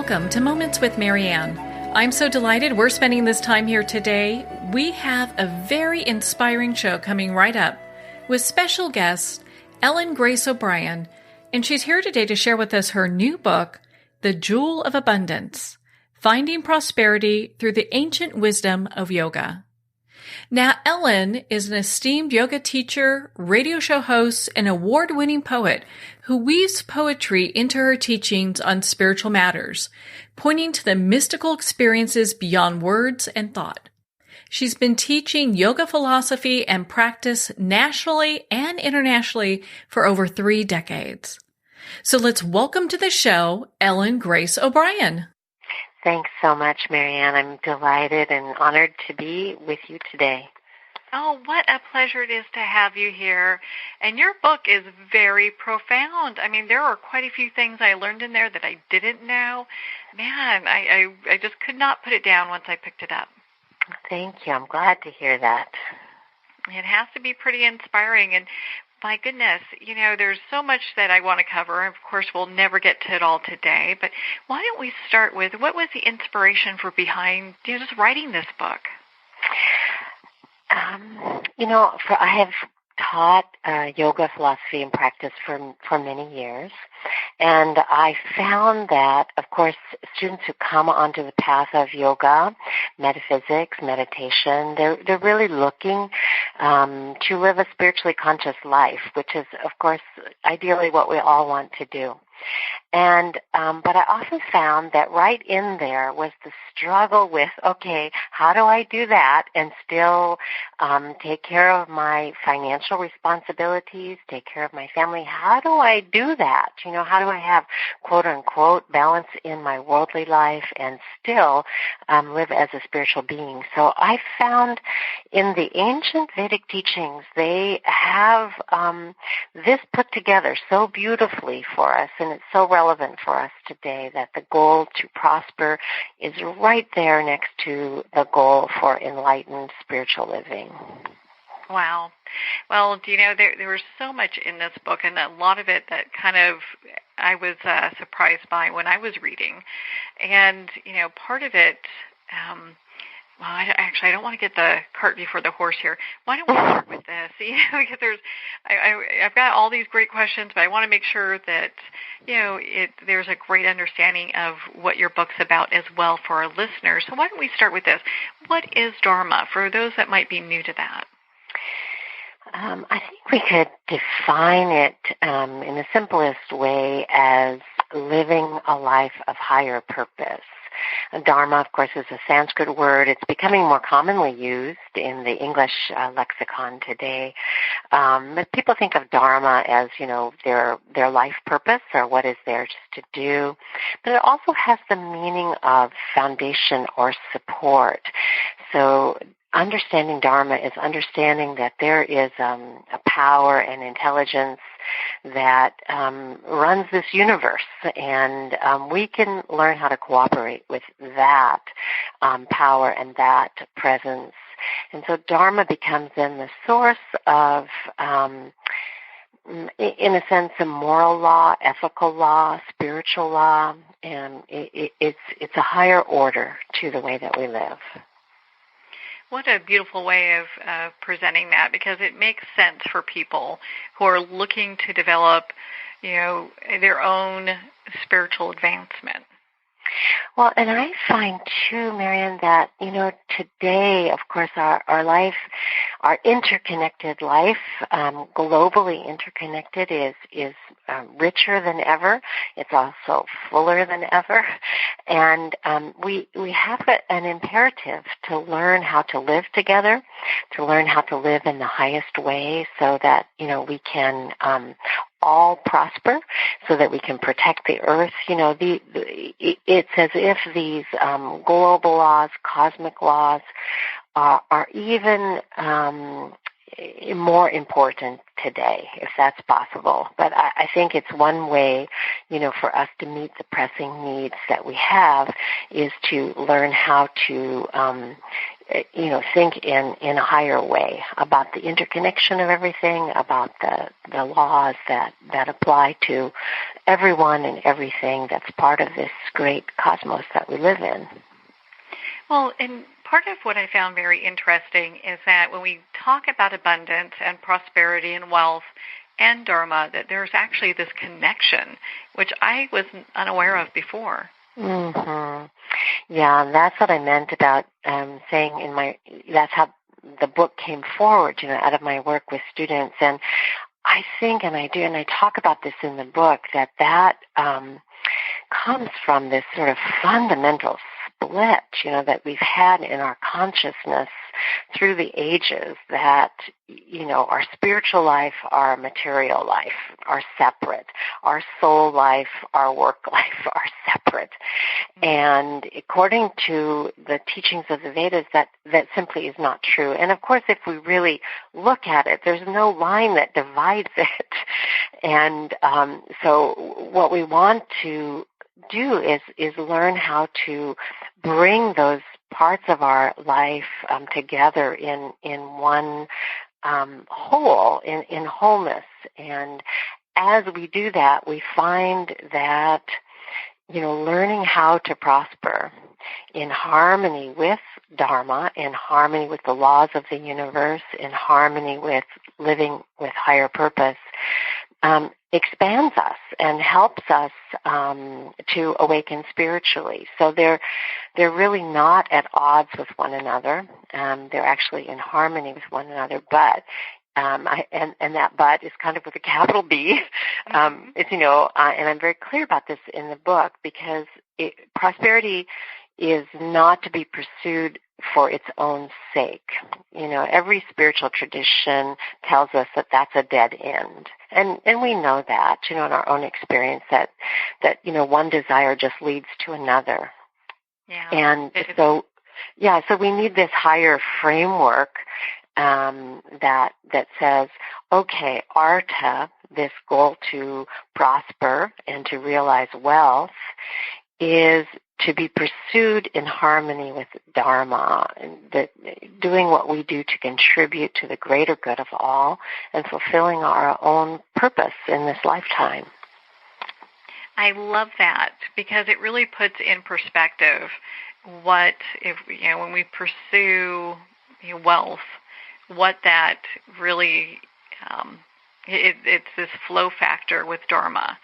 Welcome to Moments with Marianne. I'm so delighted we're spending this time here today. We have a very inspiring show coming right up with special guest Ellen-Grace-Obrian, and she's here today to share with us her new book, The Jewel of Abundance, Finding Prosperity Through the Ancient Wisdom of Yoga. Now, Ellen is an esteemed yoga teacher, radio show host, and award-winning poet who weaves poetry into her teachings on spiritual matters, pointing to the mystical experiences beyond words and thought. She's been teaching yoga philosophy and practice nationally and internationally for over 3 decades. So let's welcome to the show, Ellen-Grace-Obrian. Thanks so much, Marianne. I'm delighted and honored to be with you today. Oh, what a pleasure it is to have you here. And your book is very profound. I mean, there are quite a few things I learned in there that I didn't know. Man, I just could not put it down once I picked it up. Thank you. I'm glad to hear that. It has to be pretty inspiring. And my goodness, you know, there's so much that I want to cover. Of course, we'll never get to it all today. But why don't we start with what was the inspiration for behind just writing this book? I have taught yoga philosophy and practice for many years, and I found that, of course, students who come onto the path of yoga, metaphysics, meditation, they're really looking to live a spiritually conscious life, which is, of course, ideally what we all want to do. And but I often found that right in there was the struggle with, okay, how do I do that and still take care of my financial responsibilities, take care of my family? How do I do that? You know, how do I have, quote unquote, balance in my worldly life and still live as a spiritual being? So I found in the ancient Vedic teachings, they have this put together so beautifully for us, and it's so relevant for us today that the goal to prosper is right there next to the goal for enlightened spiritual living. Wow. Well, do you know, there was so much in this book, and a lot of it that kind of I was surprised by when I was reading. And, you know, part of it, I don't want to get the cart before the horse here. Why don't we start with this? You know, because I've got all these great questions, but I want to make sure that, you know, there's a great understanding of what your book's about as well for our listeners. So why don't we start with this? What is Dharma for those that might be new to that? I think we could define it in the simplest way as living a life of higher purpose. Dharma, of course, is a Sanskrit word. It's becoming more commonly used in the English lexicon today. But people think of Dharma as, you know, their life purpose or what is theirs to do. But it also has the meaning of foundation or support. So understanding Dharma is understanding that there is a power and intelligence that runs this universe, and we can learn how to cooperate with that power and that presence. And so Dharma becomes then the source of, in a sense, a moral law, ethical law, spiritual law, and it's a higher order to the way that we live. What a beautiful way of presenting that, because it makes sense for people who are looking to develop, you know, their own spiritual advancement. Well, and I find too, Marianne, that, you know, today, of course, our life, our interconnected life, globally interconnected, is richer than ever. It's also fuller than ever. And we have an imperative to learn how to live together, to learn how to live in the highest way so that, you know, we can all prosper, so that we can protect the earth. You know, it's as if these global laws, cosmic laws, are even more important today, if that's possible. But I think it's one way, you know, for us to meet the pressing needs that we have is to learn how to think in a higher way about the interconnection of everything, about the laws that apply to everyone and everything that's part of this great cosmos that we live in. Well, and part of what I found very interesting is that when we talk about abundance and prosperity and wealth and Dharma, that there's actually this connection, which I was unaware of before. Mm-hmm. Yeah, and that's what I meant about saying that's how the book came forward, out of my work with students. And I think, and I do, and I talk about this in the book, that comes from this sort of fundamental split, that we've had in our consciousness through the ages, that, our spiritual life, our material life are separate. Our soul life, our work life are separate. And according to the teachings of the Vedas, that simply is not true. And of course, if we really look at it, there's no line that divides it. And so what we want to do is learn how to bring those parts of our life together in one whole, in wholeness. And as we do that, we find that, learning how to prosper in harmony with Dharma, in harmony with the laws of the universe, in harmony with living with higher purpose, expands us and helps us to awaken spiritually. So they're really not at odds with one another. They're actually in harmony with one another. But and that "but" is kind of with a capital B. It's and I'm very clear about this in the book, because prosperity is not to be pursued for its own sake. Every spiritual tradition tells us that that's a dead end. And we know that, in our own experience, that one desire just leads to another. Yeah. And so we need this higher framework that says, okay, artha, this goal to prosper and to realize wealth, is to be pursued in harmony with Dharma, and doing what we do to contribute to the greater good of all and fulfilling our own purpose in this lifetime. I love that, because it really puts in perspective what, if when we pursue wealth, what that really it's this flow factor with Dharma.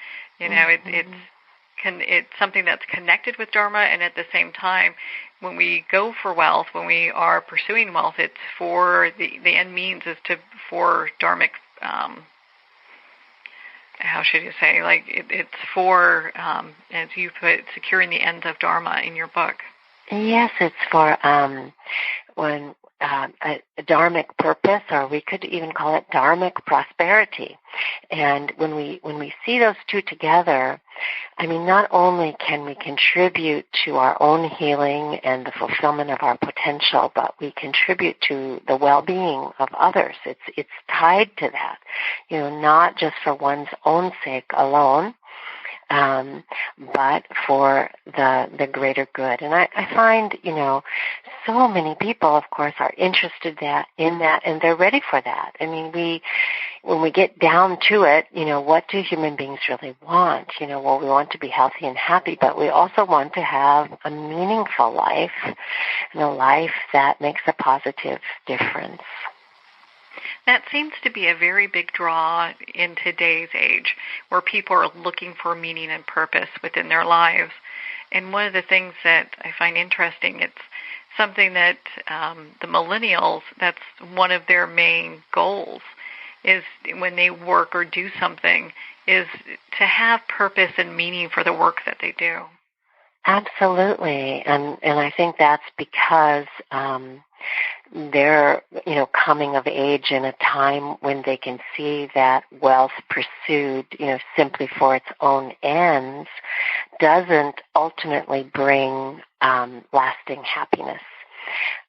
It's something that's connected with Dharma, and at the same time, when we go for wealth, when we are pursuing wealth, it's for the end means is for dharmic. How should you say? It's for, as you put, securing the ends of Dharma in your book. Yes, it's for a dharmic purpose, or we could even call it dharmic prosperity. And when we see those two together, not only can we contribute to our own healing and the fulfillment of our potential, but we contribute to the well-being of others. It's tied to that, not just for one's own sake alone, but for the greater good. And I find, so many people, of course, are interested in that, and they're ready for that. When we get down to it, what do human beings really want? We want to be healthy and happy, but we also want to have a meaningful life, and a life that makes a positive difference. That seems to be a very big draw in today's age, where people are looking for meaning and purpose within their lives. And one of the things that I find interesting, it's something that the millennials, that's one of their main goals, is when they work or do something, is to have purpose and meaning for the work that they do. Absolutely. And I think that's because they're, coming of age in a time when they can see that wealth pursued, simply for its own ends doesn't ultimately bring lasting happiness.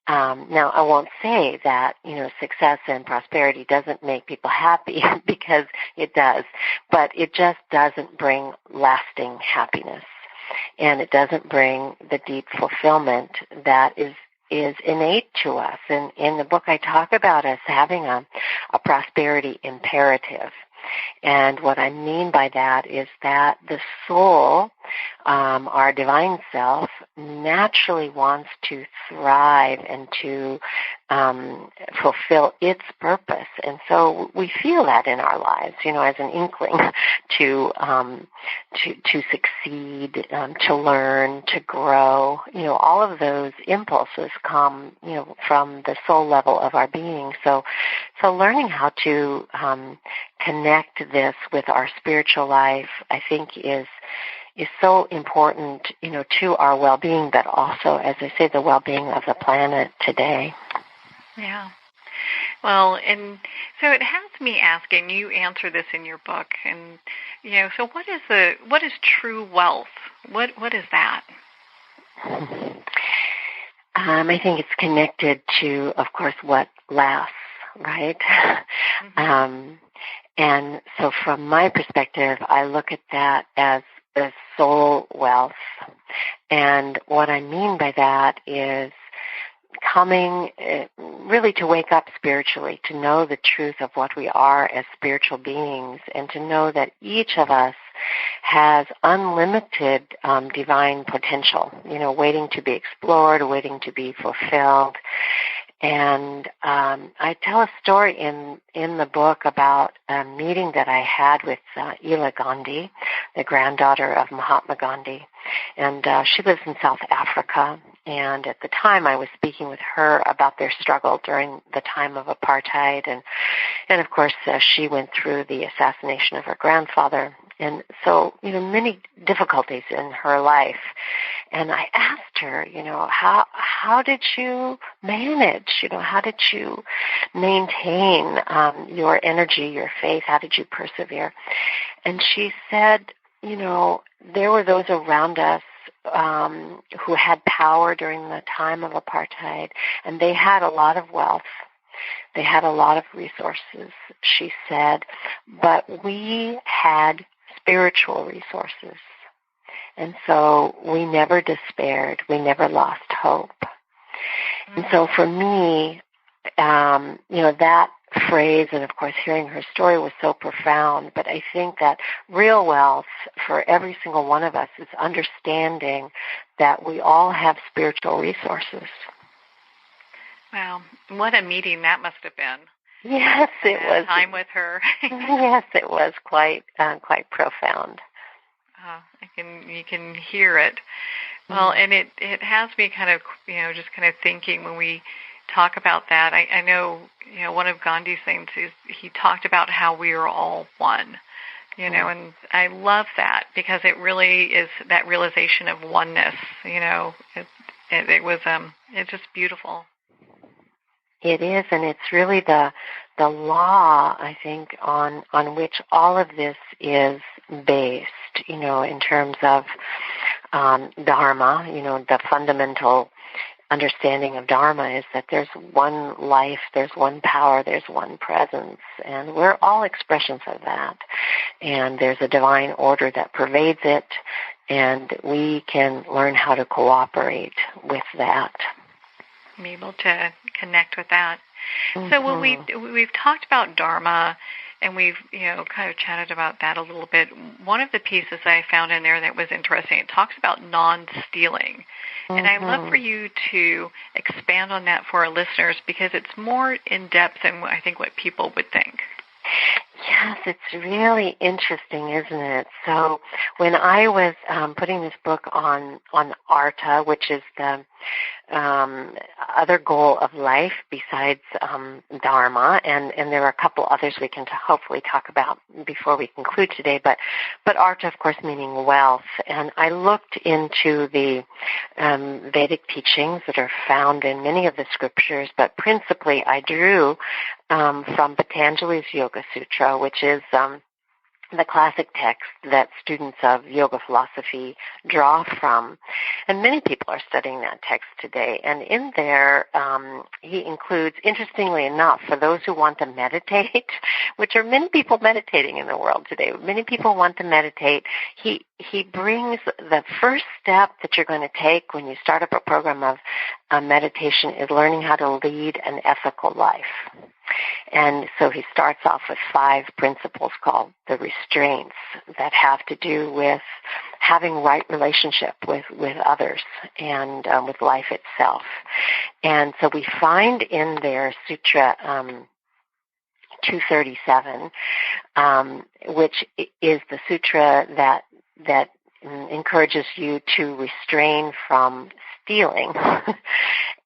Now, I won't say that, success and prosperity doesn't make people happy, because it does, but it just doesn't bring lasting happiness. And it doesn't bring the deep fulfillment that is innate to us. And in the book, I talk about us having a prosperity imperative. And what I mean by that is that the soul, our divine self, naturally wants to thrive and to fulfill its purpose. And so we feel that in our lives, as an inkling to succeed, to learn, to grow. All of those impulses come, from the soul level of our being. So learning how to connect this with our spiritual life, I think, is so important, to our well-being, but also, as I say, the well-being of the planet today. Yeah. Well, and so it has me asking, you answer this in your book, and, so what is true wealth? What is that? I think it's connected to, of course, what lasts, right? Mm-hmm. And so from my perspective, I look at that as soul wealth. And what I mean by that is coming really to wake up spiritually, to know the truth of what we are as spiritual beings, and to know that each of us has unlimited divine potential, waiting to be explored, waiting to be fulfilled. And I tell a story in the book about a meeting that I had with Ella Gandhi, the granddaughter of Mahatma Gandhi. And she lives in South Africa. And at the time, I was speaking with her about their struggle during the time of apartheid. And of course, she went through the assassination of her grandfather. And so, many difficulties in her life. And I asked her, how did you manage? How did you maintain your energy, your faith? How did you persevere? And she said, there were those around us who had power during the time of apartheid, and they had a lot of wealth. They had a lot of resources, she said, but we had spiritual resources. And so we never despaired. We never lost hope. Mm-hmm. And so for me, that phrase, and of course hearing her story was so profound, but I think that real wealth for every single one of us is understanding that we all have spiritual resources. Wow. What a meeting that must have been. Yes, it was. Time with her. Yes, it was quite profound. You can hear it. Well, and it has me kind of, just kind of thinking when we talk about that. I know, one of Gandhi's things is he talked about how we are all one, and I love that because it really is that realization of oneness. It's just beautiful. It is, and it's really the law, I think, on which all of this is based, in terms of Dharma. The fundamental understanding of Dharma is that there's one life, there's one power, there's one presence, and we're all expressions of that. And there's a divine order that pervades it, and we can learn how to cooperate with that. Be able to connect with that. Mm-hmm. So when we've talked about Dharma, and we've kind of chatted about that a little bit. One of the pieces I found in there that was interesting, it talks about non-stealing. Mm-hmm. And I'd love for you to expand on that for our listeners because it's more in depth than I think what people would think. Yes, it's really interesting, isn't it? So when I was putting this book on Artha, which is the other goal of life besides Dharma, and there are a couple others we can hopefully talk about before we conclude today, but Artha, of course, meaning wealth. And I looked into the Vedic teachings that are found in many of the scriptures, but principally I drew from Patanjali's Yoga Sutra, which is the classic text that students of yoga philosophy draw from. And many people are studying that text today. And in there, he includes, interestingly enough, for those who want to meditate, which are many people meditating in the world today, many people want to meditate, he brings the first step that you're going to take when you start up a program of meditation is learning how to lead an ethical life. And so he starts off with 5 principles called the restraints that have to do with having right relationship with others and with life itself. And so we find in there Sutra 237, which is the sutra that encourages you to refrain from stealing.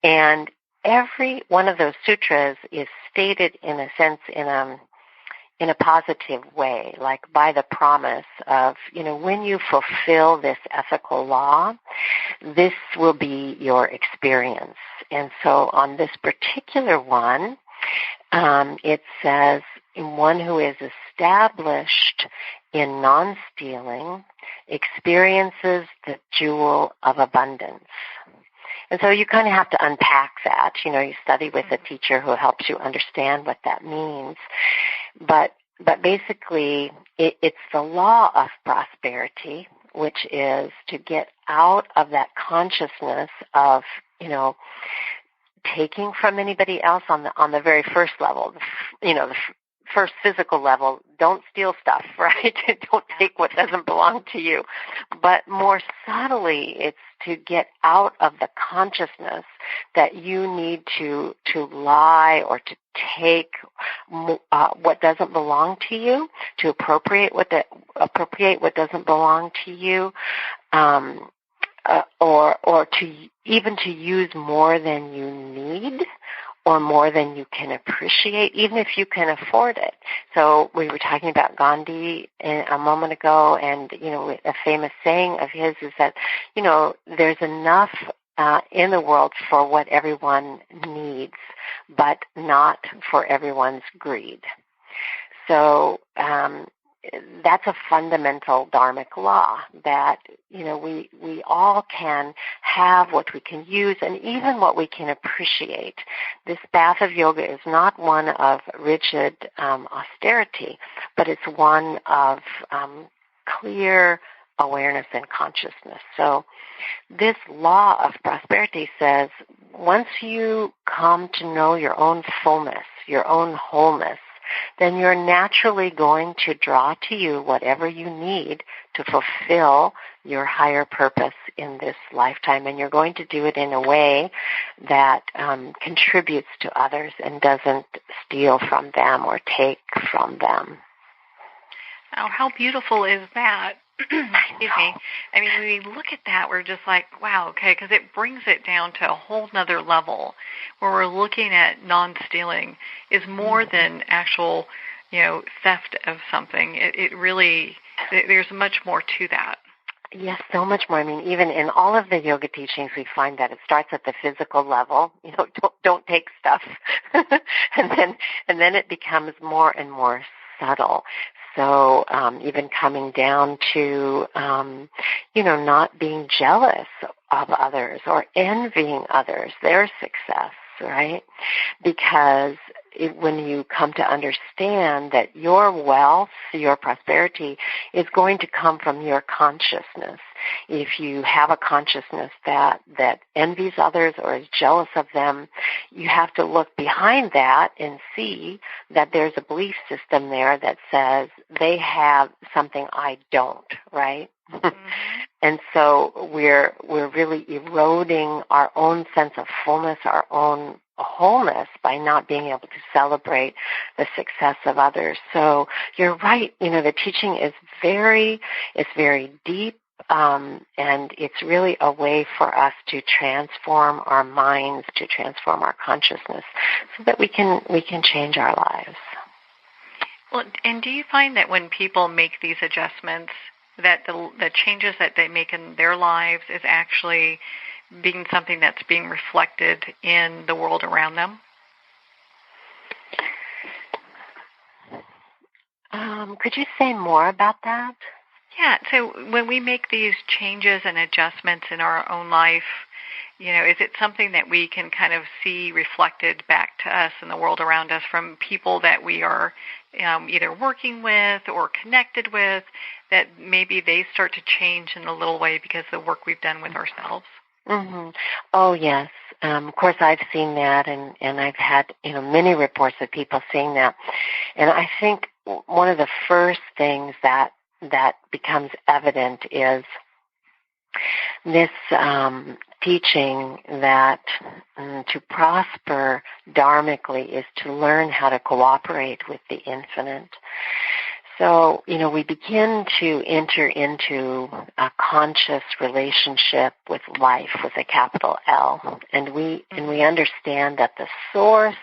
And every one of those sutras is stated in a sense in a positive way, like by the promise of, when you fulfill this ethical law, this will be your experience. And so on this particular one, it says, one who is established in non-stealing experiences the jewel of abundance. And so you kind of have to unpack that. You study with a teacher who helps you understand what that means. But basically, it's the law of prosperity, which is to get out of that consciousness of, taking from anybody else on the very first level, the first physical level. Don't steal stuff, right? Don't take what doesn't belong to you. But more subtly, it's to get out of the consciousness that you need to lie or to take what doesn't belong to you, to appropriate what doesn't belong to you, or to use more than you need or more than you can appreciate, even if you can afford it. So we were talking about Gandhi a moment ago, and, a famous saying of his is that, there's enough in the world for what everyone needs, but not for everyone's greed. So that's a fundamental dharmic law that, we all can have what we can use and even what we can appreciate. This path of yoga is not one of rigid austerity, but it's one of clear awareness and consciousness. So this law of prosperity says once you come to know your own fullness, your own wholeness, then you're naturally going to draw to you whatever you need to fulfill your higher purpose in this lifetime. And you're going to do it in a way that contributes to others and doesn't steal from them or take from them. Oh, how beautiful is that? Excuse me. I mean, when we look at that, we're just like, wow, okay, because it brings it down to a whole nother level where we're looking at non-stealing is more than actual, theft of something. It really, there's much more to that. Yes, so much more. I mean, even in all of the yoga teachings, we find that it starts at the physical level. Don't take stuff, and then it becomes more and more subtle. So even coming down to, not being jealous of others or envying others, their success, right? Because when you come to understand that your wealth, your prosperity is going to come from your consciousness. If you have a consciousness that envies others or is jealous of them, you have to look behind that and see that there's a belief system there that says they have something I don't, right? Mm-hmm. And so we're really eroding our own sense of fullness, our own wholeness by not being able to celebrate the success of others. So you're right. The teaching is very deep, and it's really a way for us to transform our minds, to transform our consciousness, so that we can change our lives. Well, and do you find that when people make these adjustments, that the changes that they make in their lives is actually being something that's being reflected in the world around them? Could you say more about that? Yeah, so when we make these changes and adjustments in our own life, is it something that we can kind of see reflected back to us in the world around us from people that we are either working with or connected with, that maybe they start to change in a little way because of the work we've done with ourselves? Mm-hmm. Oh, yes. of course, I've seen that, and I've had many reports of people seeing that. And I think one of the first things that becomes evident is this teaching that to prosper dharmically is to learn how to cooperate with the infinite. So, we begin to enter into a conscious relationship with life with a capital L. And we understand that the source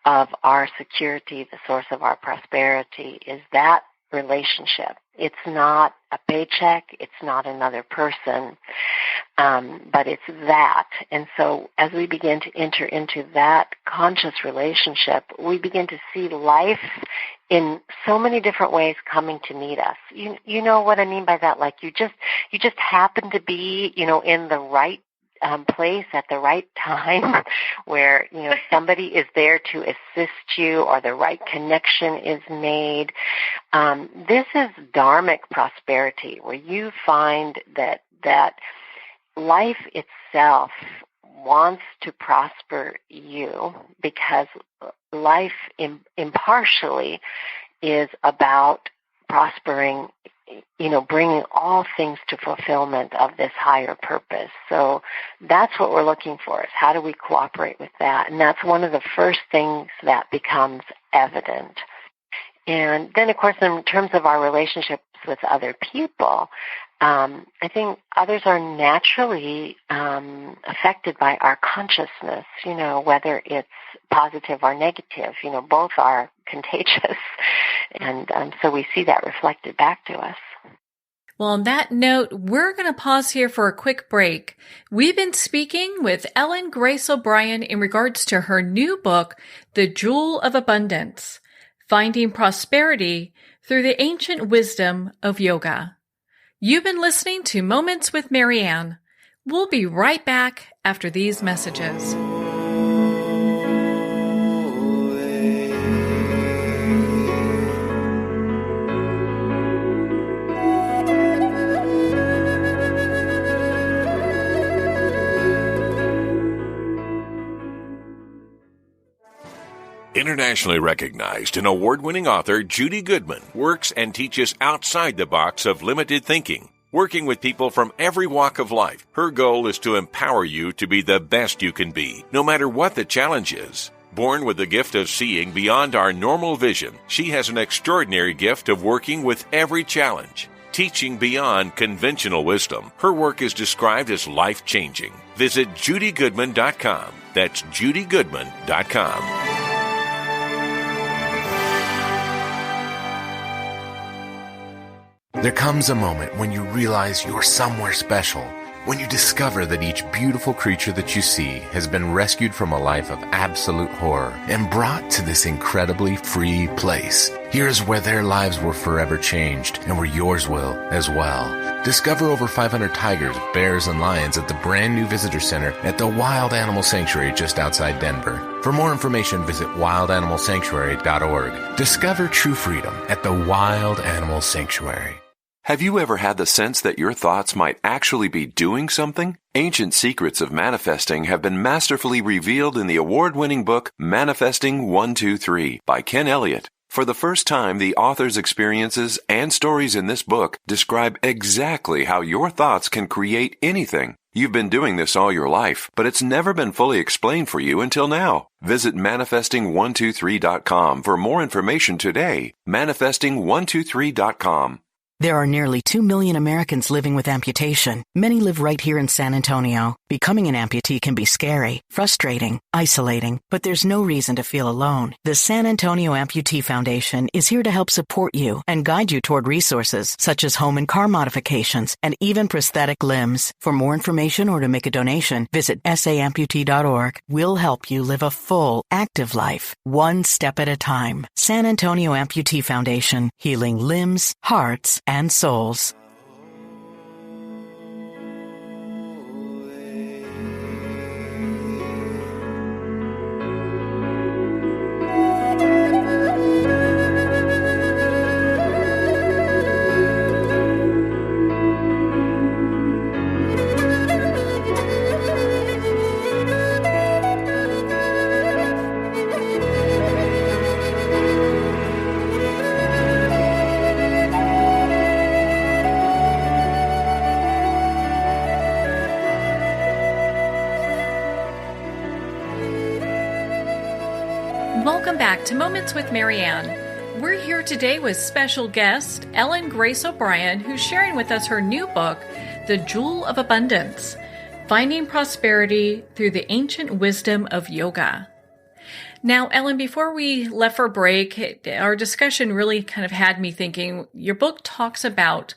of our security, the source of our prosperity is that relationship. It's not a paycheck, it's not another person, but it's that. And so as we begin to enter into that conscious relationship, we begin to see life in so many different ways coming to meet us. You know what I mean by that? Like you just happen to be, in the right place at the right time where, somebody is there to assist you or the right connection is made. This is dharmic prosperity, where you find that life itself wants to prosper you, because life impartially is about prospering, bringing all things to fulfillment of this higher purpose. So that's what we're looking for, is how do we cooperate with that? And that's one of the first things that becomes evident. And then, of course, in terms of our relationships with other people, I think others are naturally affected by our consciousness, whether it's positive or negative. Both are contagious. And so we see that reflected back to us. Well, on that note, we're going to pause here for a quick break. We've been speaking with Ellen-Grace-Obrian in regards to her new book, The Jewel of Abundance, Finding Prosperity Through the Ancient Wisdom of Yoga. You've been listening to Moments with Marianne. We'll be right back after these messages. Internationally recognized and award-winning author Judy Goodman works and teaches outside the box of limited thinking. Working with people from every walk of life, her goal is to empower you to be the best you can be, no matter what the challenge is. Born with the gift of seeing beyond our normal vision, she has an extraordinary gift of working with every challenge. Teaching beyond conventional wisdom, her work is described as life-changing. Visit judygoodman.com. That's judygoodman.com. There comes a moment when you realize you're somewhere special, when you discover that each beautiful creature that you see has been rescued from a life of absolute horror and brought to this incredibly free place. Here's where their lives were forever changed, and where yours will as well. Discover over 500 tigers, bears, and lions at the brand new visitor center at the Wild Animal Sanctuary just outside Denver. For more information, visit wildanimalsanctuary.org. Discover true freedom at the Wild Animal Sanctuary. Have you ever had the sense that your thoughts might actually be doing something? Ancient secrets of manifesting have been masterfully revealed in the award-winning book Manifesting 123 by Ken Elliott. For the first time, the author's experiences and stories in this book describe exactly how your thoughts can create anything. You've been doing this all your life, but it's never been fully explained for you until now. Visit manifesting123.com for more information today. Manifesting123.com. There are nearly 2 million Americans living with amputation. Many live right here in San Antonio. Becoming an amputee can be scary, frustrating, isolating, but there's no reason to feel alone. The San Antonio Amputee Foundation is here to help support you and guide you toward resources such as home and car modifications and even prosthetic limbs. For more information or to make a donation, visit saamputee.org. We'll help you live a full, active life, one step at a time. San Antonio Amputee Foundation, healing limbs, hearts, and souls. Welcome back to Moments with Marianne. We're here today with special guest Ellen-Grace-Obrian, who's sharing with us her new book, The Jewel of Abundance, Finding Prosperity Through the Ancient Wisdom of Yoga. Now, Ellen, before we left for break, our discussion really kind of had me thinking, your book talks about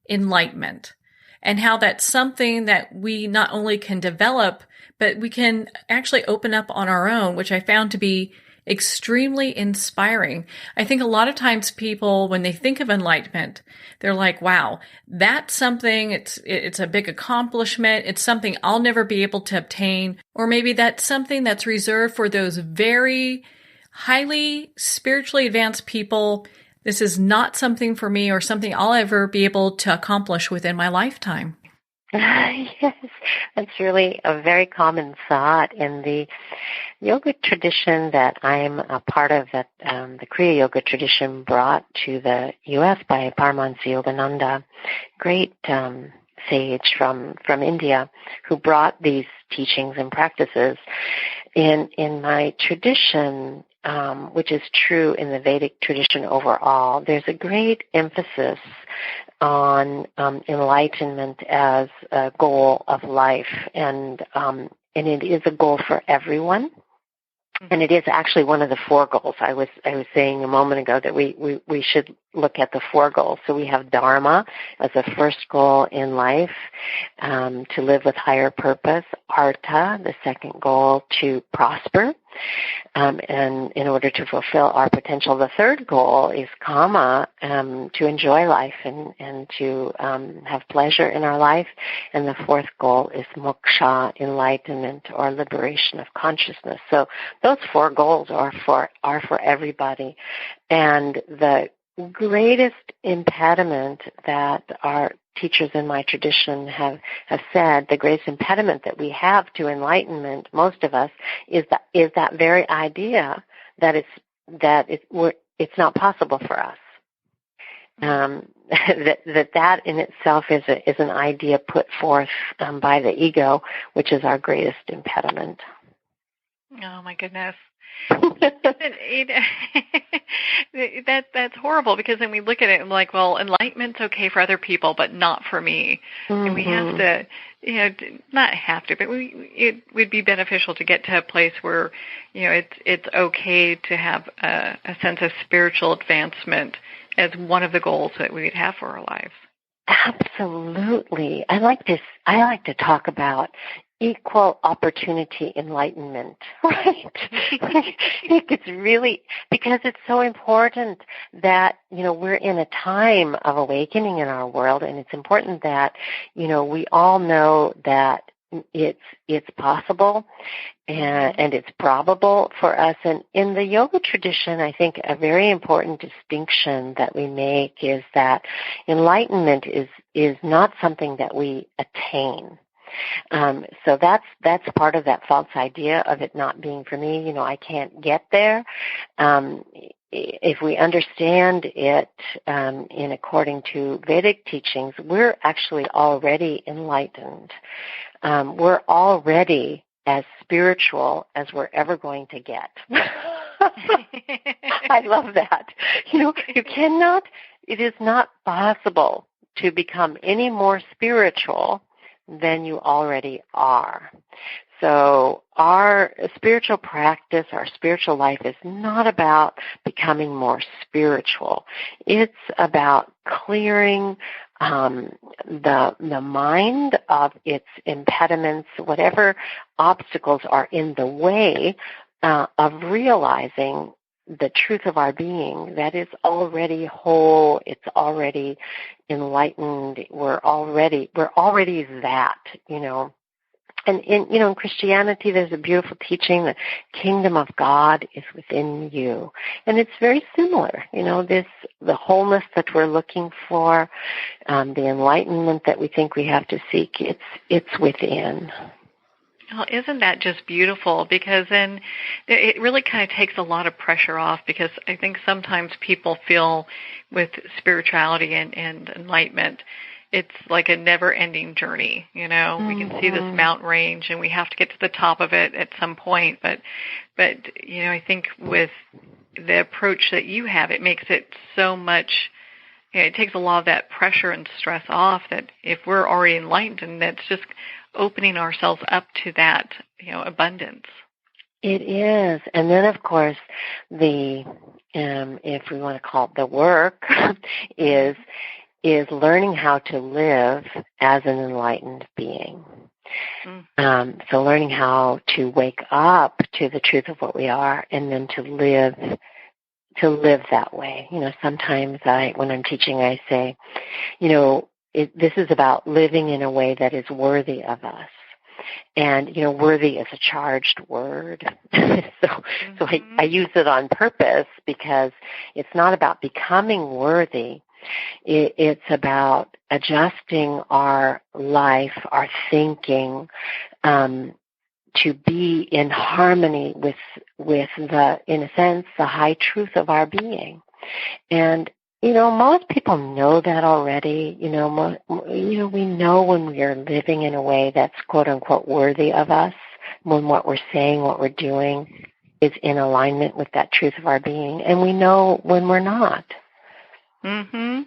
enlightenment and how that's something that we not only can develop, but we can actually open up on our own, which I found to be extremely inspiring. I think a lot of times people, when they think of enlightenment, they're like, wow, that's something, it's a big accomplishment. It's something I'll never be able to obtain. Or maybe that's something that's reserved for those very highly spiritually advanced people. This is not something for me or something I'll ever be able to accomplish within my lifetime. Yes, that's really a very common thought in the yoga tradition that I'm a part of, that the Kriya Yoga tradition brought to the U.S. by Paramahansa Yogananda, great sage from India, who brought these teachings and practices. In my tradition, which is true in the Vedic tradition overall, there's a great emphasis on enlightenment as a goal of life, and it is a goal for everyone. And it is actually one of the four goals. I was saying a moment ago that we should look at the four goals. So we have Dharma as a first goal in life, to live with higher purpose. Artha, the second goal, to prosper, and in order to fulfill our potential. The third goal is Kama, to enjoy life and to have pleasure in our life. And the fourth goal is Moksha, enlightenment or liberation of consciousness. So those four goals are for everybody. And the greatest impediment that our teachers in my tradition have said, the greatest impediment that we have to enlightenment, most of us, is that very idea that it's not possible for us. That in itself is an idea put forth by the ego, which is our greatest impediment. Oh my goodness. That's horrible, because then we look at it and like, well, enlightenment's okay for other people, but not for me. Mm-hmm. And we have to, not have to, but it would be beneficial to get to a place where, it's okay to have a sense of spiritual advancement as one of the goals that we would have for our lives. Absolutely. I like to talk about equal opportunity enlightenment, right? It's really, because it's so important that, we're in a time of awakening in our world, and it's important that, we all know that it's possible and it's probable for us. And in the yoga tradition, I think a very important distinction that we make is that enlightenment is not something that we attain. So that's part of that false idea of it not being for me. I can't get there. If we understand it in according to Vedic teachings, we're actually already enlightened. We're already as spiritual as we're ever going to get. I love that. It is not possible to become any more spiritual than you already are. So our spiritual practice, our spiritual life is not about becoming more spiritual. It's about clearing the mind of its impediments, whatever obstacles are in the way of realizing the truth of our being, that is already whole, it's already enlightened, we're already that, And in Christianity, there's a beautiful teaching, the kingdom of God is within you. And it's very similar, the wholeness that we're looking for, the enlightenment that we think we have to seek, it's within. Well, isn't that just beautiful? Because then it really kind of takes a lot of pressure off, because I think sometimes people feel with spirituality and enlightenment, it's like a never-ending journey. We can see this mountain range, and we have to get to the top of it at some point. But I think with the approach that you have, it makes it so much. It takes a lot of that pressure and stress off. That if we're already enlightened, and that's just opening ourselves up to that, abundance. It is, and then of course the if we want to call it the work is learning how to live as an enlightened being. So learning how to wake up to the truth of what we are, and then to live that way. Sometimes when I'm teaching, I say, this is about living in a way that is worthy of us. And, worthy is a charged word. so I use it on purpose, because it's not about becoming worthy. It's about adjusting our life, our thinking, to be in harmony with the, in a sense, the high truth of our being. And, most people know that already. We know when we are living in a way that's quote unquote worthy of us, when what we're saying, what we're doing is in alignment with that truth of our being. And we know when we're not. Mm-hmm.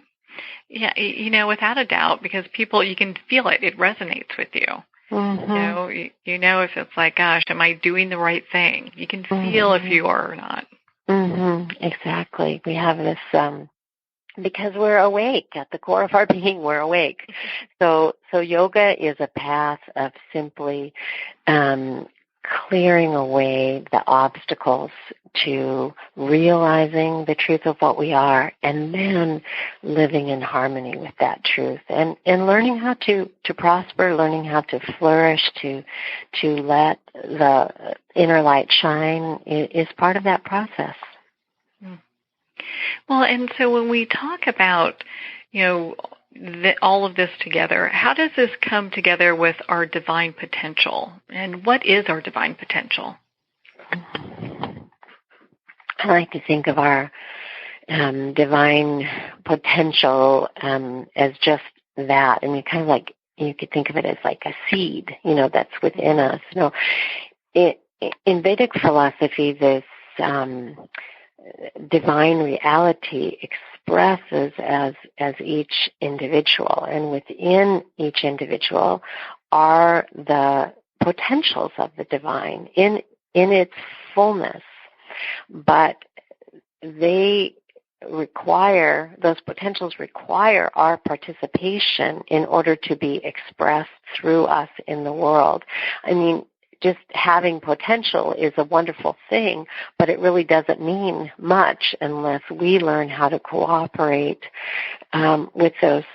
Yeah, without a doubt, because people, you can feel it. It resonates with you. Mm-hmm. If it's like, gosh, am I doing the right thing? You can feel if you are or not. Mm-hmm. Exactly. We have this, because we're awake. At the core of our being, we're awake. So yoga is a path of simply clearing away the obstacles to realizing the truth of what we are, and then living in harmony with that truth, and learning how to prosper, learning how to flourish, to let the inner light shine is part of that process. Well, and so when we talk about, all of this together, how does this come together with our divine potential? And what is our divine potential? I like to think of our divine potential as just that. And kind of like, you could think of it as like a seed, that's within us. In Vedic philosophy, this divine reality expresses as each individual, and within each individual are the potentials of the divine in its fullness, but those potentials require our participation in order to be expressed through us in the world. I mean, just having potential is a wonderful thing, but it really doesn't mean much unless we learn how to cooperate with those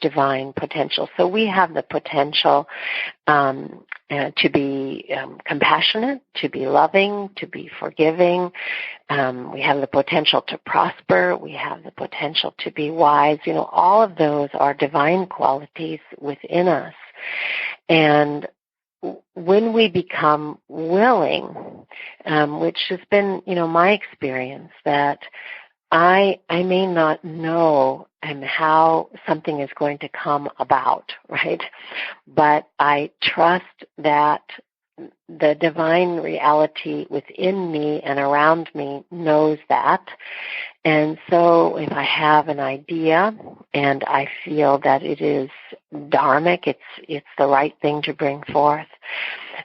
divine potentials. So we have the potential to be compassionate, to be loving, to be forgiving. We have the potential to prosper. We have the potential to be wise. All of those are divine qualities within us. And when we become willing, which has been, my experience, that I may not know how something is going to come about, right? But I trust that the divine reality within me and around me knows that. And so if I have an idea and I feel that it is dharmic, it's the right thing to bring forth,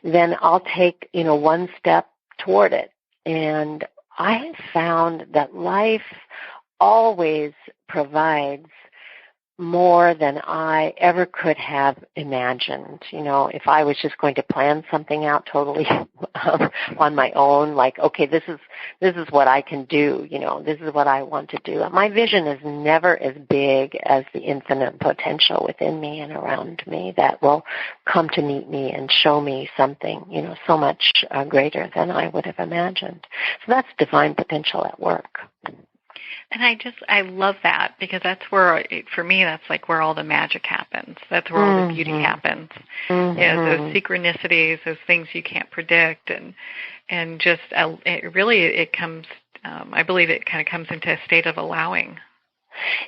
then I'll take, one step toward it. And I have found that life always provides more than I ever could have imagined. If I was just going to plan something out totally on my own, like, okay, this is what I can do, this is what I want to do. My vision is never as big as the infinite potential within me and around me that will come to meet me and show me something, so much greater than I would have imagined. So that's divine potential at work. And I love that, because that's where, for me, that's like where all the magic happens. That's where all the beauty happens. Those synchronicities, those things you can't predict, and just it comes. I believe it kind of comes into a state of allowing.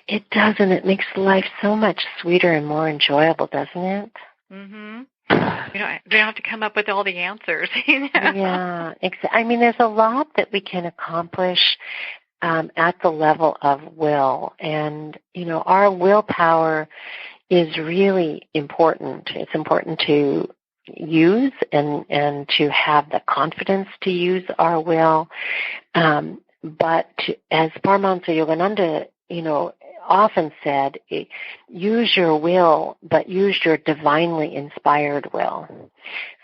It does, and it makes life so much sweeter and more enjoyable, doesn't it? Mm-hmm. You don't have to come up with all the answers. Yeah, exactly. I mean, there's a lot that we can accomplish at the level of will. And, our willpower is really important. It's important to use and to have the confidence to use our will. But as Paramahansa Yogananda, often said, use your will, but use your divinely inspired will.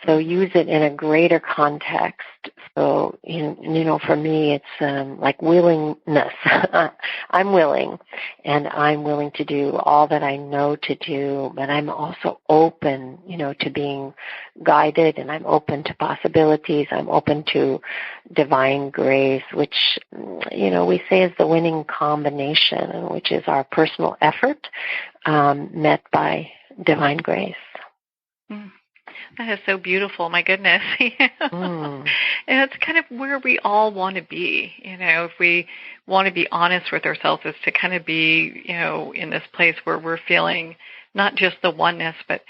So use it in a greater context. So, for me, it's like willingness. I'm willing, and I'm willing to do all that I know to do, but I'm also open, to being guided, and I'm open to possibilities. I'm open to divine grace, which, we say is the winning combination, which is our personal effort met by divine grace. Mm. That is so beautiful. My goodness. And it's kind of where we all want to be. If we want to be honest with ourselves, is to kind of be, in this place where we're feeling not just the oneness, but,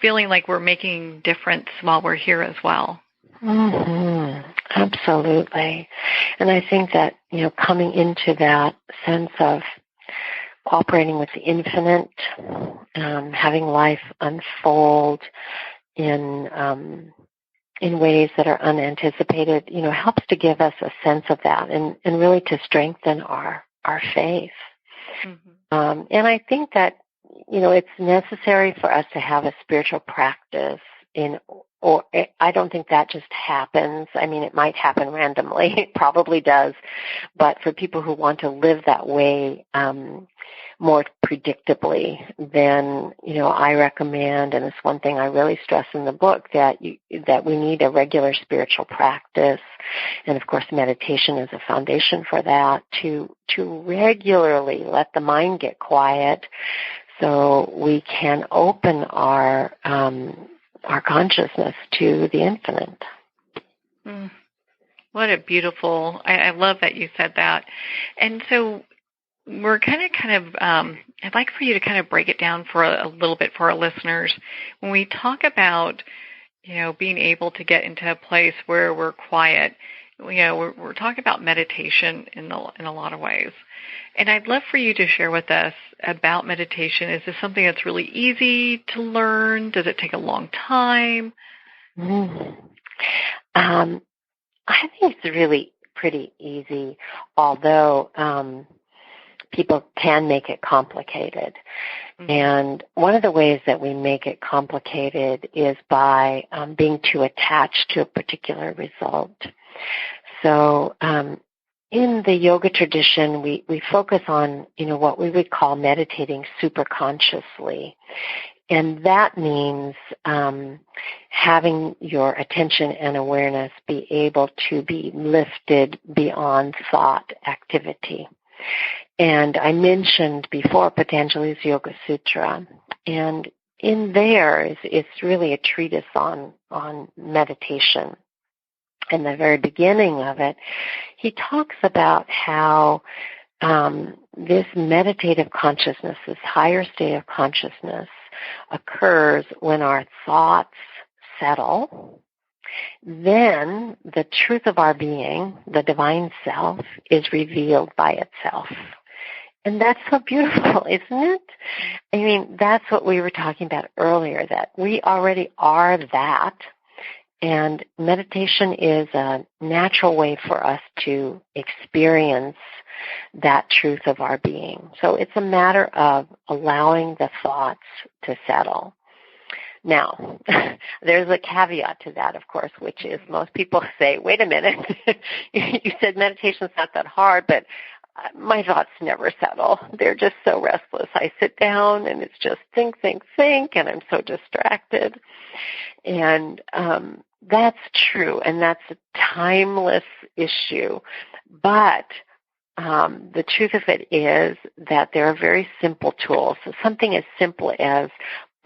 feeling like we're making difference while we're here as well. Mm-hmm. Absolutely. And I think that, coming into that sense of cooperating with the infinite, having life unfold in ways that are unanticipated, helps to give us a sense of that and really to strengthen our faith. Mm-hmm. And I think that, it's necessary for us to have a spiritual practice or I don't think that just happens. I mean, it might happen randomly. It probably does. But for people who want to live that way more predictably, then, I recommend, and it's one thing I really stress in the book, that we need a regular spiritual practice. And, of course, meditation is a foundation for that, to regularly let the mind get quiet so we can open our consciousness to the infinite. Mm. What a beautiful, I love that you said that. And so we're kind of, I'd like for you to kind of break it down for a little bit for our listeners. When we talk about, being able to get into a place where we're quiet, we're talking about meditation in a lot of ways. And I'd love for you to share with us about meditation. Is this something that's really easy to learn? Does it take a long time? I think it's really pretty easy, although people can make it complicated. Mm-hmm. And one of the ways that we make it complicated is by being too attached to a particular result. So in the yoga tradition, we focus on, what we would call meditating superconsciously. And that means having your attention and awareness be able to be lifted beyond thought activity. And I mentioned before Patanjali's Yoga Sutra. And in there, it's really a treatise on meditation. In the very beginning of it, he talks about how this meditative consciousness, this higher state of consciousness, occurs when our thoughts settle. Then the truth of our being, the divine self, is revealed by itself. And that's so beautiful, isn't it? I mean, that's what we were talking about earlier, that we already are that. And meditation is a natural way for us to experience that truth of our being. So it's a matter of allowing the thoughts to settle. Now, there's a caveat to that, of course, which is most people say, wait a minute, you said meditation's not that hard, but my thoughts never settle. They're just so restless. I sit down and it's just think, and I'm so distracted. And that's true, and that's a timeless issue. But the truth of it is that there are very simple tools. So something as simple as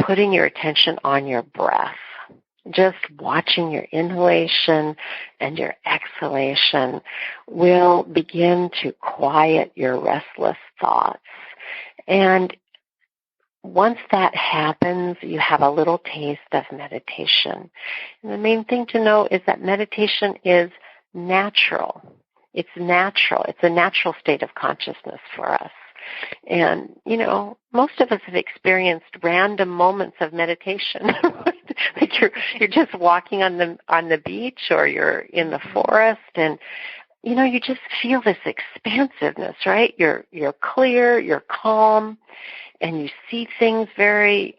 putting your attention on your breath. just watching your inhalation and your exhalation will begin to quiet your restless thoughts. And once that happens, you have a little taste of meditation. And the main thing to know is that meditation is natural. It's natural. It's a natural state of consciousness for us. And, most of us have experienced random moments of meditation. Like you're just walking on the beach, or you're in the forest, and you just feel this expansiveness, right? You're clear, you're calm, and you see things very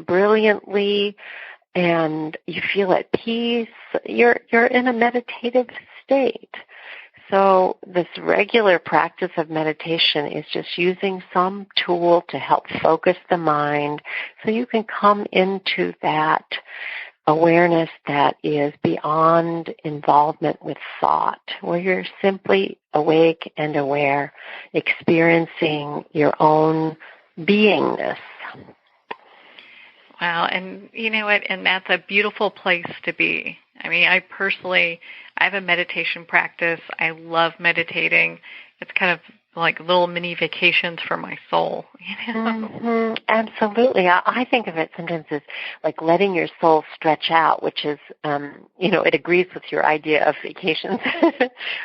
brilliantly, and you feel at peace. You're in a meditative state. So this regular practice of meditation is just using some tool to help focus the mind so you can come into that awareness that is beyond involvement with thought, where you're simply awake and aware, experiencing your own beingness. Wow, and you know what? And that's a beautiful place to be. I mean, I have a meditation practice. I love meditating. It's kind of like little mini vacations for my soul. Mm-hmm. Absolutely. I think of it sometimes as like letting your soul stretch out, which is, it agrees with your idea of vacations.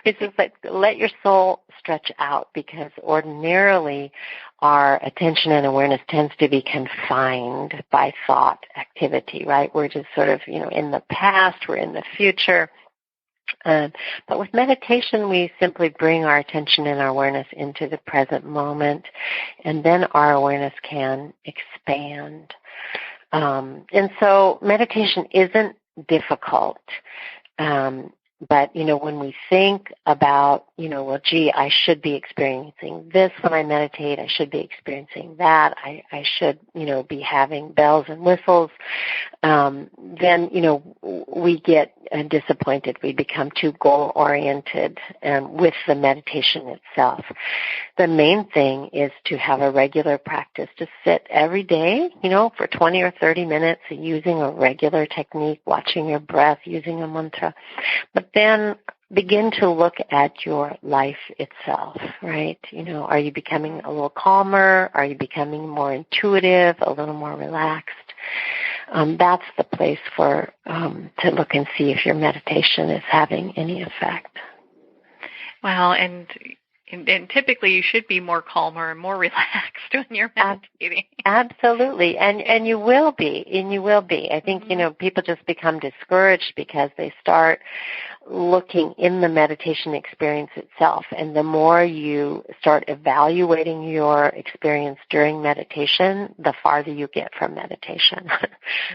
It's just like let your soul stretch out, because ordinarily our attention and awareness tends to be confined by thought activity, right? We're just sort of, in the past, we're in the future. But with meditation, we simply bring our attention and our awareness into the present moment, and then our awareness can expand. And so meditation isn't difficult. But, when we think about, I should be experiencing this when I meditate. I should be experiencing that. I should, be having bells and whistles. Then, we get disappointed. We become too goal-oriented with the meditation itself. The main thing is to have a regular practice, to sit every day, for 20 or 30 minutes using a regular technique, watching your breath, using a mantra. But then begin to look at your life itself, right? Are you becoming a little calmer? Are you becoming more intuitive, a little more relaxed? That's the place to look and see if your meditation is having any effect. Well, and typically you should be more calmer and more relaxed when you're meditating. Absolutely. And you will be. I think, people just become discouraged because they start looking in the meditation experience itself. And the more you start evaluating your experience during meditation, the farther you get from meditation.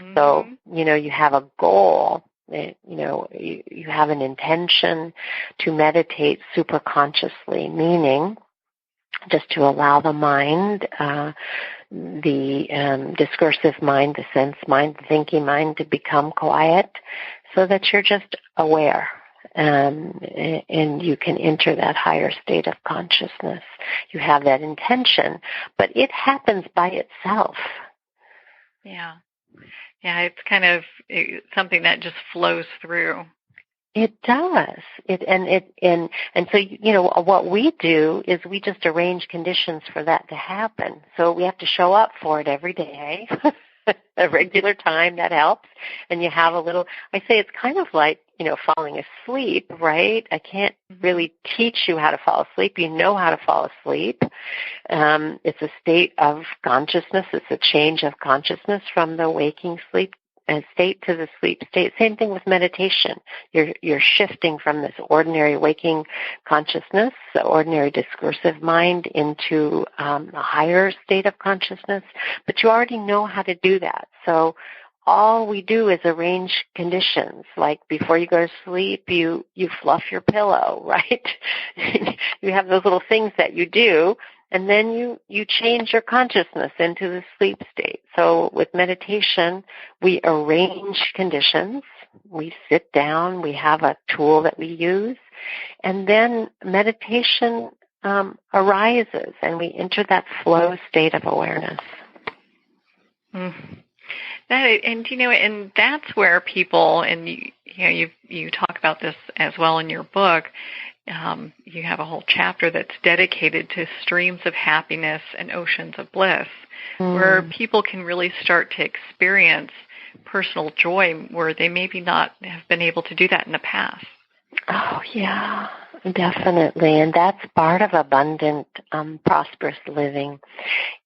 Mm-hmm. So, you have a goal. You have an intention to meditate super consciously, meaning just to allow the mind, the discursive mind, the sense mind, the thinking mind to become quiet so that you're just aware. And you can enter that higher state of consciousness. You have that intention, but it happens by itself. Yeah. Yeah, it's kind of something that just flows through. It does. And so, what we do is we just arrange conditions for that to happen. So we have to show up for it every day, a regular time. That helps. And you have I say it's kind of like, falling asleep, right? I can't really teach you how to fall asleep. You know how to fall asleep. It's a state of consciousness. It's a change of consciousness from the waking sleep state to the sleep state. Same thing with meditation. You're shifting from this ordinary waking consciousness, the ordinary discursive mind, into a higher state of consciousness. But you already know how to do that. So all we do is arrange conditions. Like before you go to sleep, you fluff your pillow, right? You have those little things that you do, and then you change your consciousness into the sleep state. So with meditation, we arrange conditions. We sit down. We have a tool that we use. And then meditation arises, and we enter that flow state of awareness. And that's where people, and you talk about this as well in your book. You have a whole chapter that's dedicated to streams of happiness and oceans of bliss, where people can really start to experience personal joy where they maybe not have been able to do that in the past. Oh, yeah, definitely. And that's part of abundant, prosperous living,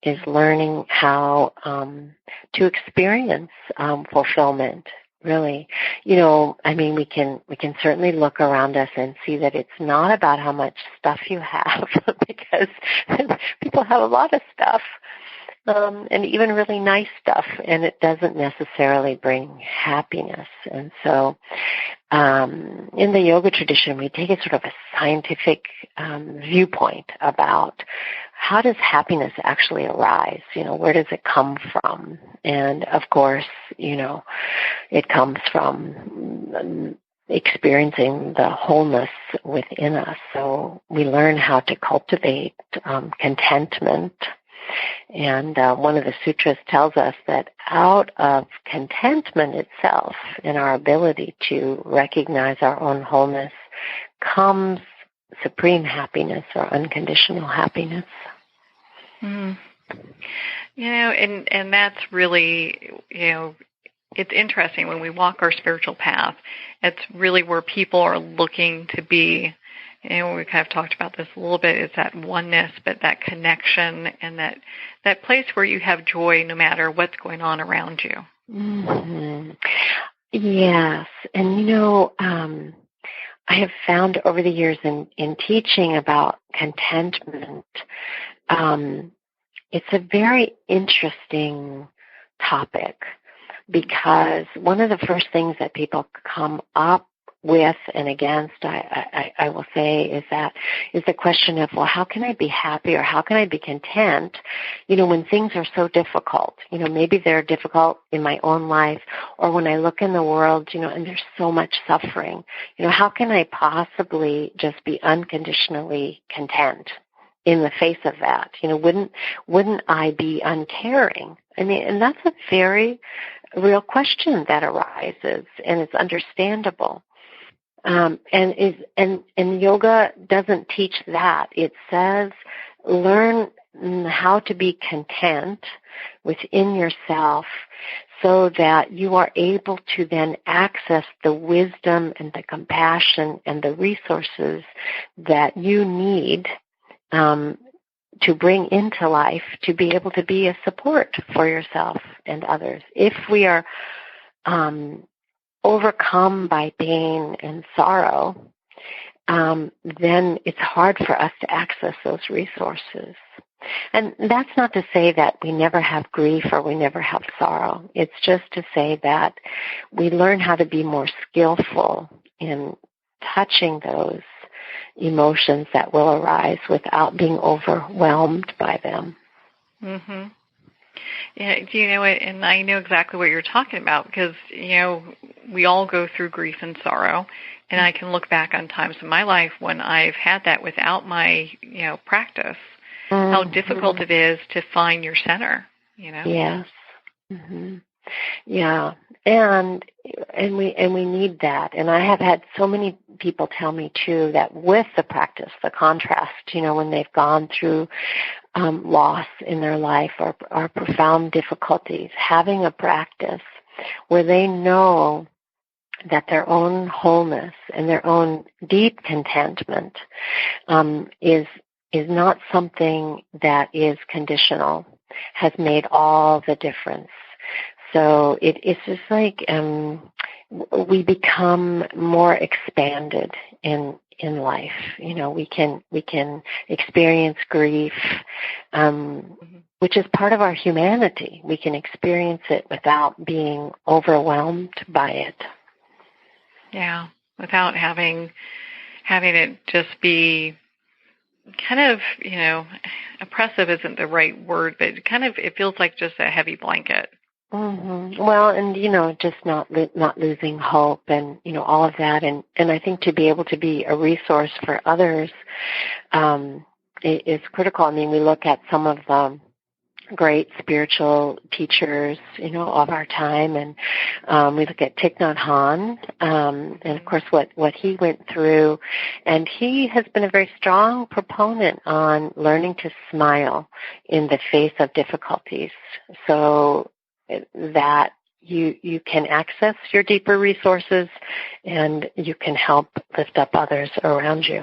is learning how to experience fulfillment. Really, we can certainly look around us and see that it's not about how much stuff you have, because people have a lot of stuff, and even really nice stuff, and it doesn't necessarily bring happiness. And so, in the yoga tradition, we take a sort of a scientific viewpoint about how does happiness actually arise? Where does it come from? And of course, it comes from experiencing the wholeness within us. So we learn how to cultivate contentment. And one of the sutras tells us that out of contentment itself and our ability to recognize our own wholeness comes supreme happiness or unconditional happiness. And that's really, it's interesting when we walk our spiritual path. It's really where people are looking to be. We kind of talked about this a little bit. It's that oneness, but that connection and that place where you have joy no matter what's going on around you. Mm-hmm. Yes. And, I have found over the years in teaching about contentment, it's a very interesting topic, because one of the first things that people come up with and against, I will say, is the question of, well, how can I be happy or how can I be content, when things are so difficult? Maybe they're difficult in my own life, or when I look in the world, and there's so much suffering. How can I possibly just be unconditionally content in the face of that? Wouldn't I be uncaring? And that's a very real question that arises, and it's understandable. And yoga doesn't teach that. It says learn how to be content within yourself so that you are able to then access the wisdom and the compassion and the resources that you need to bring into life to be able to be a support for yourself and others. If we are overcome by pain and sorrow, then it's hard for us to access those resources. And that's not to say that we never have grief or we never have sorrow. It's just to say that we learn how to be more skillful in touching those emotions that will arise without being overwhelmed by them. Mm-hmm. Yeah, do you know it? And I know exactly what you're talking about, because, we all go through grief and sorrow. And I can look back on times in my life when I've had that without my, practice, how difficult it is to find your center, Yes. Mm-hmm. Yeah. And we need that. And I have had so many people tell me too that with the practice, the contrast, when they've gone through loss in their life or profound difficulties, having a practice where they know that their own wholeness and their own deep contentment is not something that is conditional, has made all the difference. So it's just like we become more expanded in life. We can experience grief, which is part of our humanity. We can experience it without being overwhelmed by it. Yeah, without having it just be kind of, oppressive isn't the right word, but it feels like just a heavy blanket. Mm-hmm. Well, and just not losing hope, and all of that, and I think to be able to be a resource for others is critical. I mean, we look at some of the great spiritual teachers, of our time. And we look at Thich Nhat Hanh, and of course what he went through. And he has been a very strong proponent on learning to smile in the face of difficulties, so that you can access your deeper resources and you can help lift up others around you.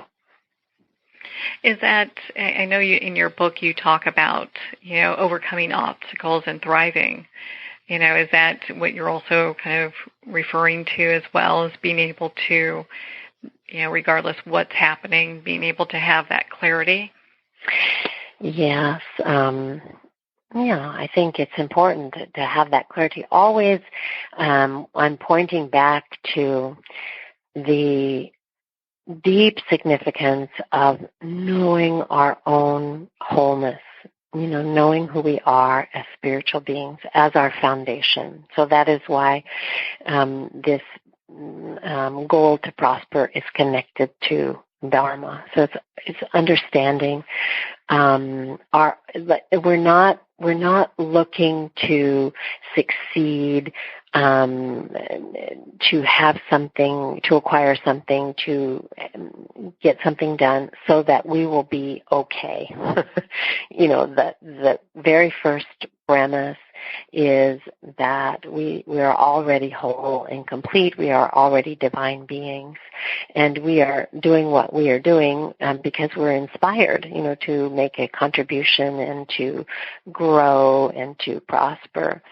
Is that, I know you in your book you talk about, overcoming obstacles and thriving. Is that what you're also kind of referring to as well, as being able to, regardless what's happening, being able to have that clarity? Yes. I think it's important to have that clarity. Always, I'm pointing back to the deep significance of knowing our own wholeness, knowing who we are as spiritual beings, as our foundation. So that is why this goal to prosper is connected to Dharma. So it's understanding we're not looking to succeed, to have something, to acquire something, to get something done so that we will be okay. The very first premise is that we are already whole and complete. We are already divine beings, and we are doing what we are doing because we're inspired, to make a contribution and to grow and to prosper.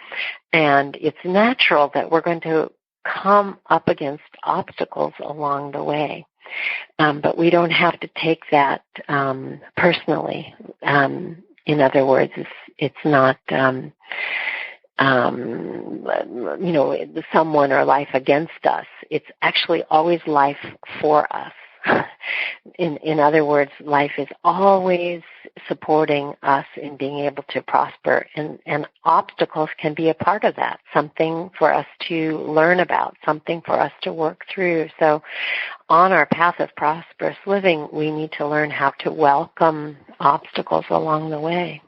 And it's natural that we're going to come up against obstacles along the way. But we don't have to take that personally. In other words, it's not, someone or life against us. It's actually always life for us. In other words, life is always supporting us in being able to prosper, and obstacles can be a part of that, something for us to learn about, something for us to work through. So on our path of prosperous living, we need to learn how to welcome obstacles along the way.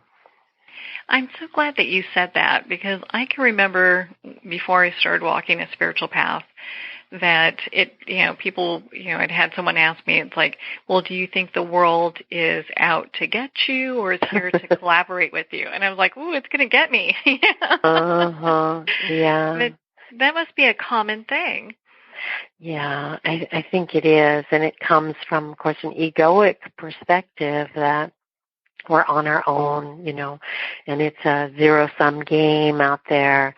I'm so glad that you said that, because I can remember before I started walking a spiritual path that people, I'd had someone ask me, it's like, well, do you think the world is out to get you or is here to collaborate with you? And I was like, ooh, it's going to get me. Yeah. But that must be a common thing. Yeah, I think it is. And it comes from, of course, an egoic perspective that we're on our own, and it's a zero-sum game out there.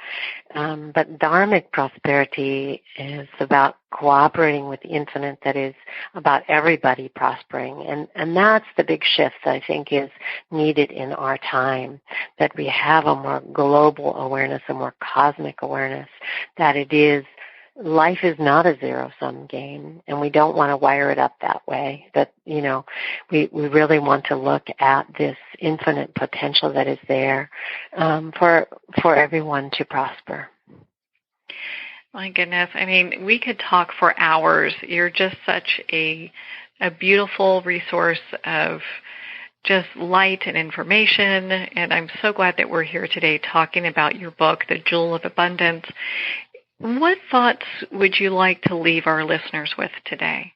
But dharmic prosperity is about cooperating with the infinite, that is about everybody prospering. And that's the big shift that I think is needed in our time, that we have a more global awareness, a more cosmic awareness, that life is not a zero-sum game, and we don't want to wire it up that way. But, we really want to look at this infinite potential that is there for everyone to prosper. My goodness. I mean, we could talk for hours. You're just such a beautiful resource of just light and information, and I'm so glad that we're here today talking about your book, The Jewel of Abundance. What thoughts would you like to leave our listeners with today?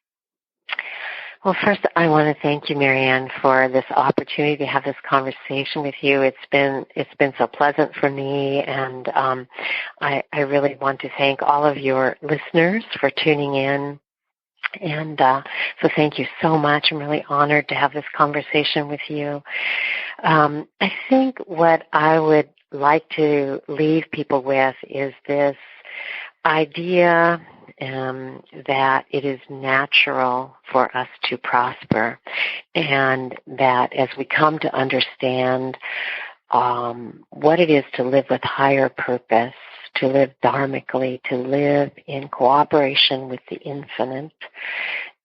Well, first, I want to thank you, Marianne, for this opportunity to have this conversation with you. It's been so pleasant for me, and I really want to thank all of your listeners for tuning in. And so thank you so much. I'm really honored to have this conversation with you. I think what I would like to leave people with is this idea that it is natural for us to prosper, and that as we come to understand what it is to live with higher purpose, to live dharmically, to live in cooperation with the infinite,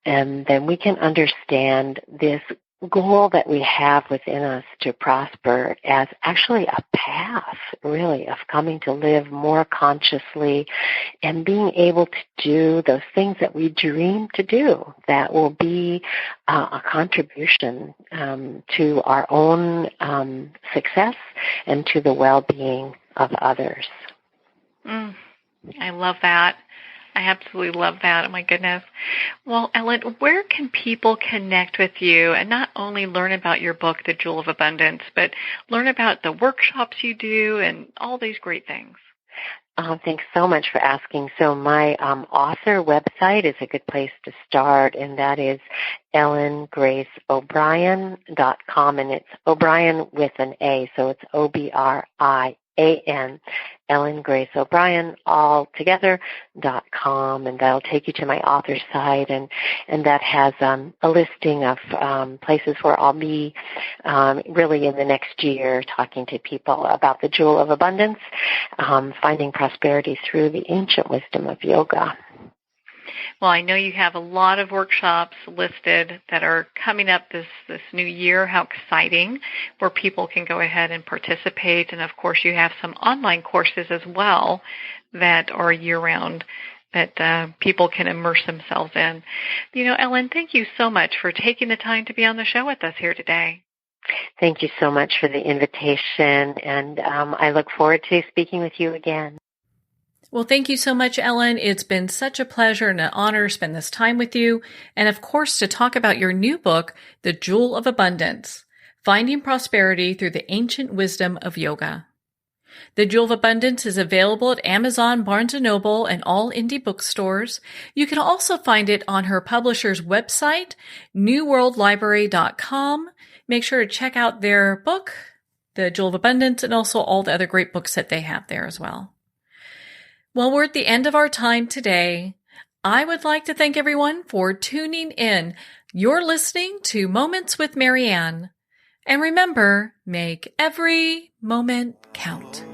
and then we can understand this goal that we have within us to prosper as actually a path, really, of coming to live more consciously and being able to do those things that we dream to do that will be a contribution to our own success and to the well-being of others. I love that. I absolutely love that. Oh, my goodness. Well, Ellen, where can people connect with you and not only learn about your book, The Jewel of Abundance, but learn about the workshops you do and all these great things? Thanks so much for asking. So my author website is a good place to start, and that is ellen-grace-obrian.com, and it's O'Brien with an A, so it's Obrian, ellen-grace-obrian, all together.com, and that'll take you to my author site, and that has a listing of places where I'll be really in the next year talking to people about the Jewel of Abundance, finding prosperity through the ancient wisdom of yoga. Well, I know you have a lot of workshops listed that are coming up this new year. How exciting, where people can go ahead and participate. And, of course, you have some online courses as well that are year-round that people can immerse themselves in. You know, Ellen, thank you so much for taking the time to be on the show with us here today. Thank you so much for the invitation, and I look forward to speaking with you again. Well, thank you so much, Ellen. It's been such a pleasure and an honor to spend this time with you. And of course, to talk about your new book, The Jewel of Abundance, Finding Prosperity Through the Ancient Wisdom of Yoga. The Jewel of Abundance is available at Amazon, Barnes & Noble, and all indie bookstores. You can also find it on her publisher's website, newworldlibrary.com. Make sure to check out their book, The Jewel of Abundance, and also all the other great books that they have there as well. Well, we're at the end of our time today. I would like to thank everyone for tuning in. You're listening to Moments with Marianne. And remember, make every moment count.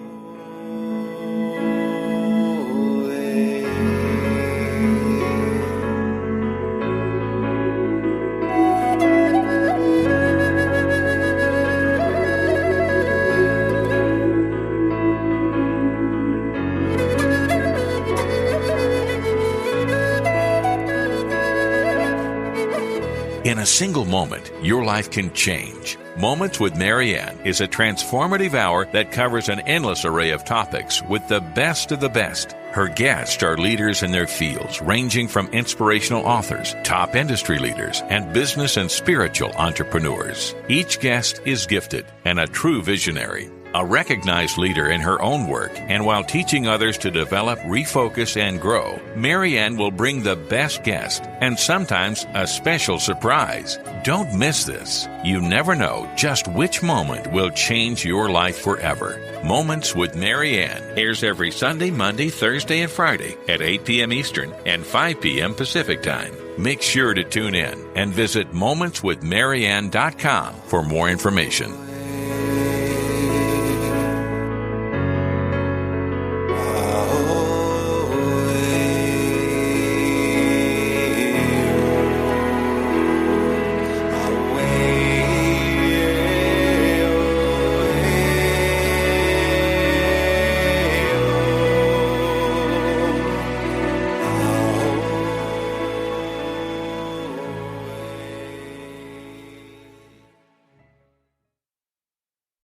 In a single moment, your life can change. Moments with Marianne is a transformative hour that covers an endless array of topics with the best of the best. Her guests are leaders in their fields, ranging from inspirational authors, top industry leaders, and business and spiritual entrepreneurs. Each guest is gifted and a true visionary, a recognized leader in her own work, and while teaching others to develop, refocus, and grow, Marianne will bring the best guest and sometimes a special surprise. Don't miss this. You never know just which moment will change your life forever. Moments with Marianne airs every Sunday, Monday, Thursday, and Friday at 8 p.m. Eastern and 5 p.m. Pacific Time. Make sure to tune in and visit momentswithmarianne.com for more information.